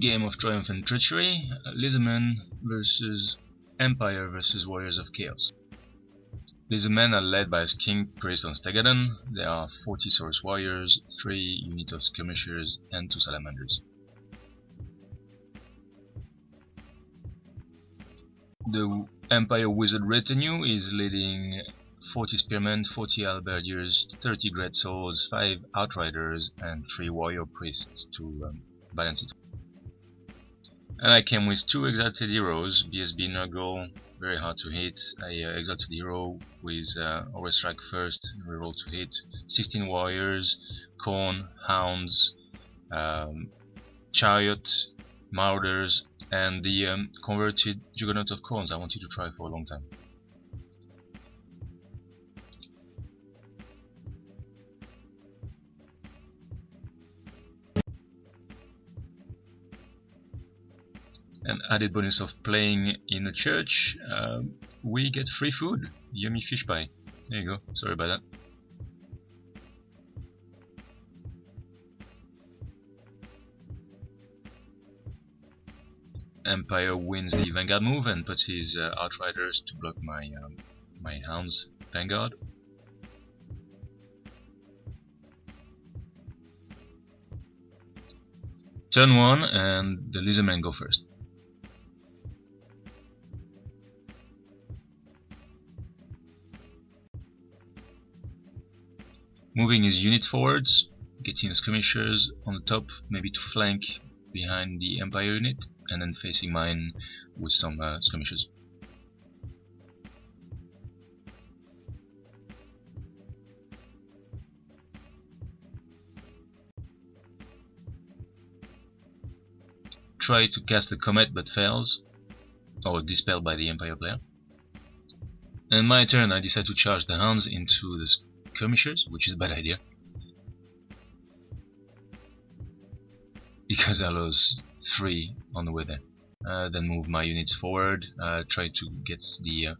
Game of Triumph and Treachery, Lizardmen versus Empire versus Warriors of Chaos. Lizardmen are led by a King Priest on Stegadon. There are 40 Saurus Warriors, 3 units of Skirmishers and 2 Salamanders. The Empire Wizard Retinue is leading 40 Spearmen, 40 Halberdiers, 30 Greatswords, 5 Outriders and 3 Warrior Priests to balance it. And I came with 2 Exalted Heroes, BSB Nurgle, very hard to hit. Exalted Hero with always strike first, reroll to hit. 16 Warriors, Khorne, Hounds, Chariot, Marauders, and the converted Juggernaut of Khornes I wanted to try for a long time. An added bonus of playing in a church, we get free food, yummy fish pie. There you go, sorry about that. Empire wins the Vanguard move and puts his Outriders to block my my hounds Vanguard. Turn 1 and the Lizardmen go first. Moving his units forwards, getting skirmishers on the top, maybe to flank behind the Empire unit, and then facing mine with some skirmishers. Try to cast a comet but fails, or dispelled by the Empire player. And my turn, I decide to charge the hounds into the skirmishers, which is a bad idea, because I lost 3 on the way there. Then move my units forward, try to get the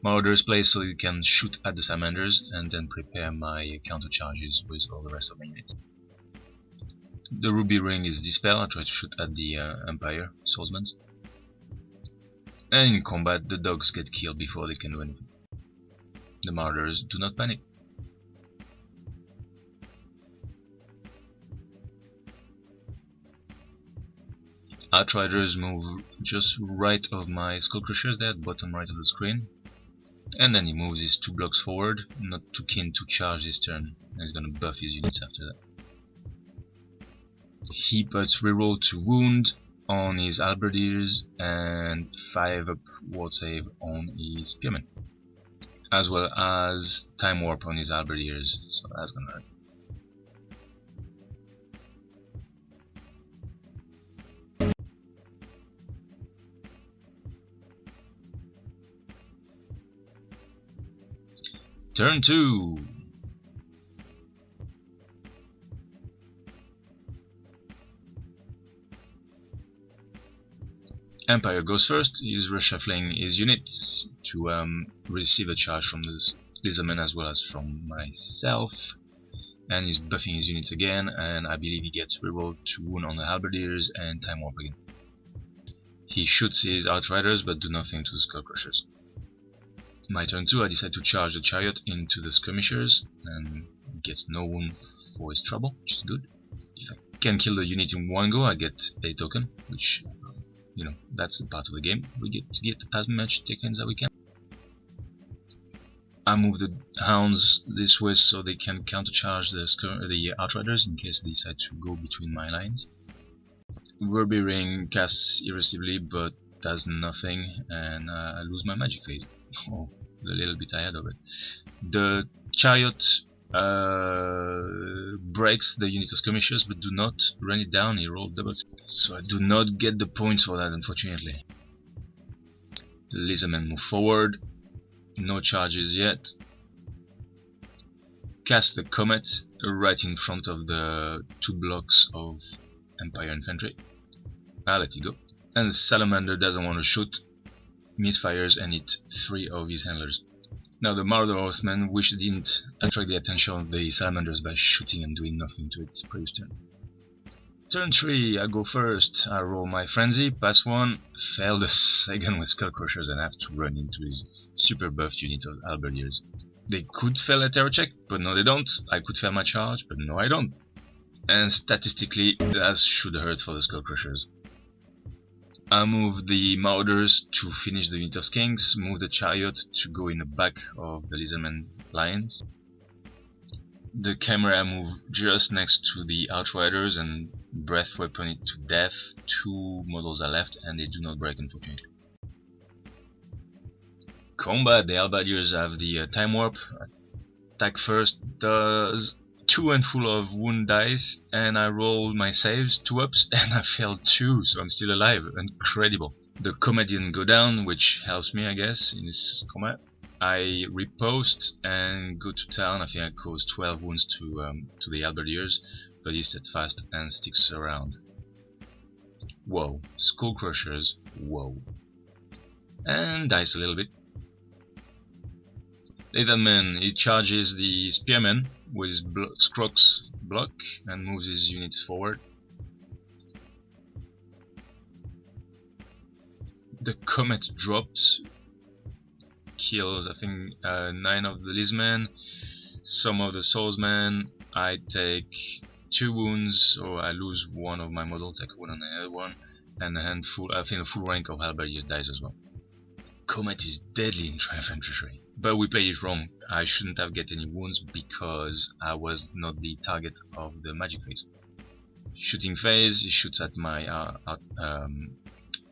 Marauders placed so they can shoot at the Salamanders, and then prepare my counter charges with all the rest of my units. The Ruby Ring is dispelled, I try to shoot at the Empire swordsmen. And in combat the dogs get killed before they can do anything. The Marauders do not panic. Outriders move just right of my Skullcrushers there, bottom right of the screen. And then he moves his 2 blocks forward, not too keen to charge this turn, and he's gonna buff his units after that. He puts reroll to wound on his Halberdiers and 5 up ward save on his Spearmen, as well as time warp on his Halberdiers, so that's gonna hurt. Turn 2. Empire goes first. He's reshuffling his units to receive a charge from the Lizardmen as well as from myself, and he's buffing his units again, and I believe he gets reroll to wound on the Halberdiers and time warp again. He shoots his Outriders but do nothing to the Skullcrushers. My turn 2, I decide to charge the Chariot into the Skirmishers and gets no wound for his trouble, which is good. If I can kill the unit in one go, I get a token, which, you know, that's a part of the game. We get to get as much tokens as we can. I move the hounds this way so they can countercharge the Outriders in case they decide to go between my lines. Ruby Ring casts irresistibly but does nothing, and I lose my magic phase. Oh, a little bit ahead of it. The Chariot breaks the unit of skirmishers but do not run it down, he rolled double, so I do not get the points for that, unfortunately. The Lizardmen move forward, no charges yet. Cast the Comet right in front of the 2 blocks of Empire infantry. I'll let it go. And the Salamander doesn't want to shoot, misfires and hit 3 of his handlers. Now the Marauder horsemen wish they didn't attract the attention of the Salamanders by shooting and doing nothing to its previous turn. Turn 3, I go first. I roll my frenzy, pass 1, fail the second with Skullcrushers and have to run into his super buffed unit of halberdiers. They could fail a terror check, but no they don't. I could fail my charge, but no I don't. And statistically, that should hurt for the Skullcrushers. I move the Marauders to finish the unit of Skinks, move the Chariot to go in the back of the Lizardmen lines. The camera move just next to the Outriders and breath weapon it to death. 2 models are left and they do not break, unfortunately. Combat, the Halberdiers have the time warp. Attack first does 2 handful of wound dice and I roll my saves, 2 ups, and I failed 2, so I'm still alive. Incredible. The combat didn't go down, which helps me I guess in this combat. I riposte and go to town. I think I caused 12 wounds to the Halberdiers, but he steadfast and sticks around. Whoa, Skullcrushers, whoa. And dice a little bit. Lizardmen, he charges the Spearmen with his Scrox block and moves his units forward. The Comet drops, kills I think 9 of the Lizardmen, some of the swordsmen. I take 2 wounds, or I lose 1 of my model, take 1 on the other one, and a handful, I think a full rank of halberdiers dies as well. Comet is deadly in Triumph Treachery, but we played it wrong. I shouldn't have get any wounds because I was not the target of the magic phase. Shooting phase, he shoots at my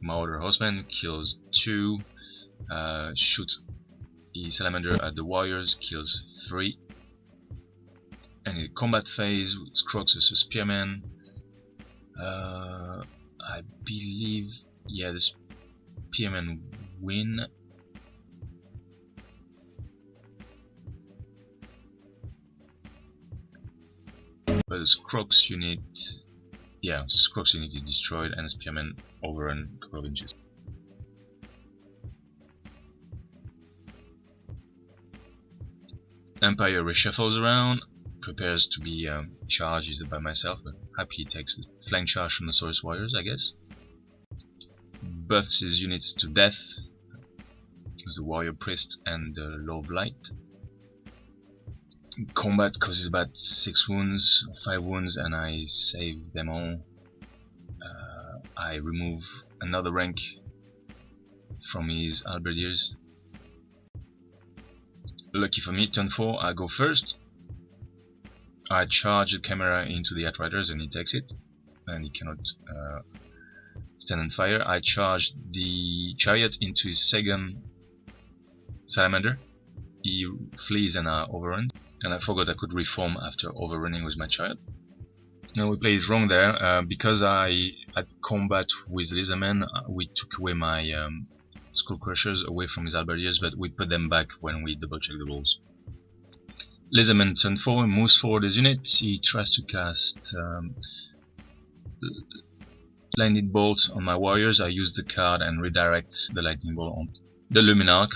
Marauder horseman, kills 2, shoots the salamander at the warriors, kills 3. And in combat phase, Scrox versus Spearman, I believe, yeah, the Spearmen win. But the Scrox unit, yeah, Scrox unit is destroyed and the Spearmen overrun a couple of inches. Empire reshuffles around, prepares to be charged by myself, but happily takes the flank charge from the Saurus warriors, I guess. Buffs his units to death with the warrior priest and the Law of Light. Combat causes about 6 wounds, 5 wounds, and I save them all. I remove another rank from his halberdiers. Lucky for me, turn 4, I go first. I charge the camera into the Outriders and he takes it, and he cannot stand on fire. I charge the Chariot into his second salamander. He flees and I overrun, and I forgot I could reform after overrunning with my Chariot. Now we played it wrong there, because I had combat with Lizardmen, we took away my Skullcrushers away from his halberdiers, but we put them back when we double check the rolls. Lizardman turn 4, moves forward his unit. He tries to cast Lightning Bolt on my warriors. I use the card and redirect the Lightning Bolt on the Luminarch,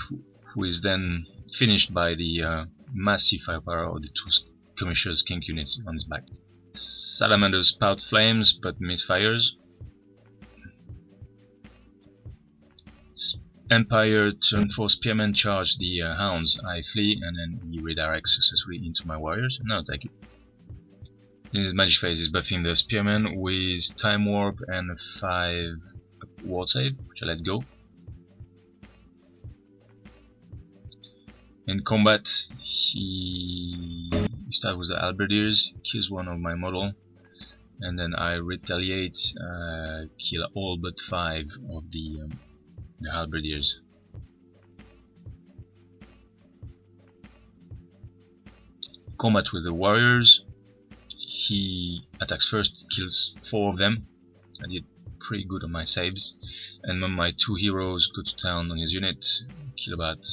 who is then finished by the massive firepower of the 2 Skirmishers Kink units on his back. Salamanders spout flames but misfires. Empire turn 4 Spearmen charge the hounds. I flee and then he redirects successfully into my warriors, and I'll take it. In his magic phase is buffing the Spearmen with time warp and a 5 ward save, which I let go. In combat he starts with the halberdiers, kills 1 of my model, and then I retaliate, kill all but 5 of the halberdiers. Combat with the warriors, he attacks first, kills 4 of them. I did pretty good on my saves, and when my 2 heroes go to town on his unit, kill about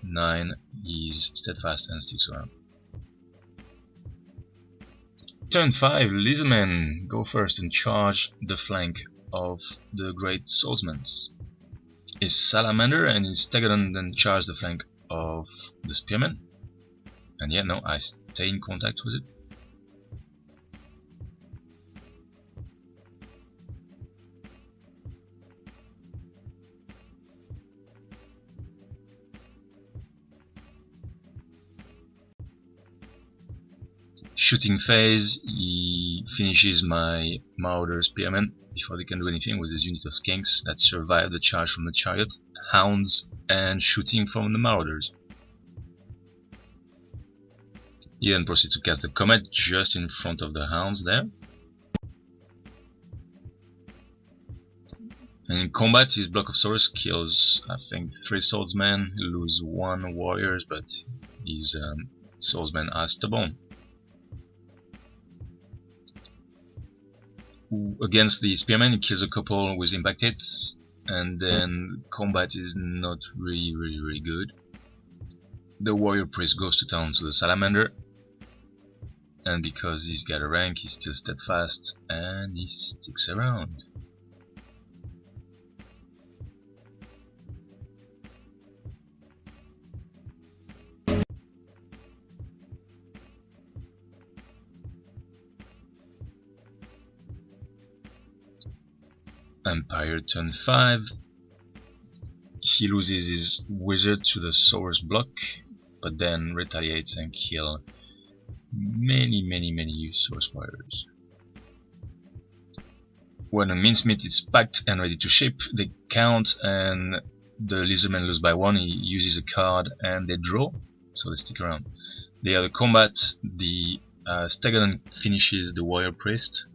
9. He's steadfast and sticks around. Turn 5, Lizardmen go first and charge the flank of the great swordsmen. His salamander and his Stegodon then charge the flank of the Spearmen. And yeah, no, I stay in contact with it. shooting phase, he finishes my Marauder spearmen before they can do anything with his unit of skinks that survive the charge from the Chariot, hounds, and shooting from the Marauders. He then proceeds to cast the Comet just in front of the hounds there. And in combat, his block of swords kills, I think, 3 swordsmen, he loses 1 warriors, but his swordsmen are stubborn. Against the spearmen, he kills a couple with impact hits, and then combat is not really good. The warrior priest goes to town to the salamander, and because he's got a rank, he's still steadfast, and he sticks around. Empire turn 5. He loses his wizard to the source block, but then retaliates and kills many source warriors. When a mincemeat is packed and ready to ship, they count and the Lizardmen lose by 1. He uses a card and they draw, so they stick around. The other combat, the Stagadan finishes the warrior priest,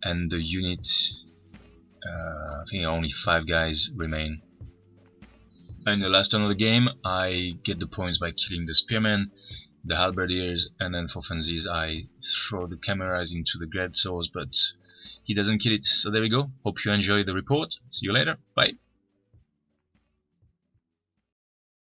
and the unit, I think only 5 guys remain. In the last turn of the game, I get the points by killing the spearmen, the halberdiers, and then for funsies I throw the cameras into the great swords, but he doesn't kill it. So there we go. Hope you enjoyed the report. See you later. Bye.